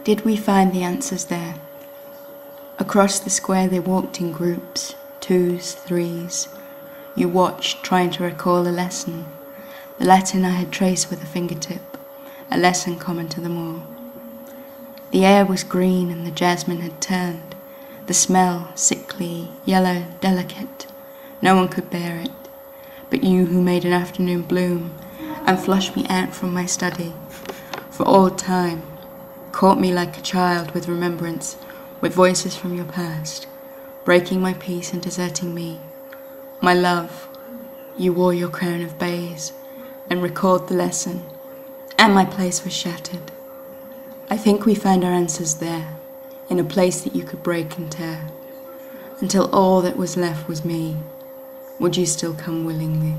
Did we find the answers there? Across the square they walked in groups, twos, threes. You watched, trying to recall a lesson. The Latin I had traced with a fingertip, a lesson common to them all. The air was green and the jasmine had turned. The smell, sickly, yellow, delicate. No one could bear it, but you who made an afternoon bloom and flushed me out from my study for all time, caught me like a child with remembrance, with voices from your past, breaking my peace and deserting me. My love, you wore your crown of bays and recalled the lesson, and my place was shattered. I think we found our answers there, in a place that you could break and tear, until all that was left was me. Would you still come willingly?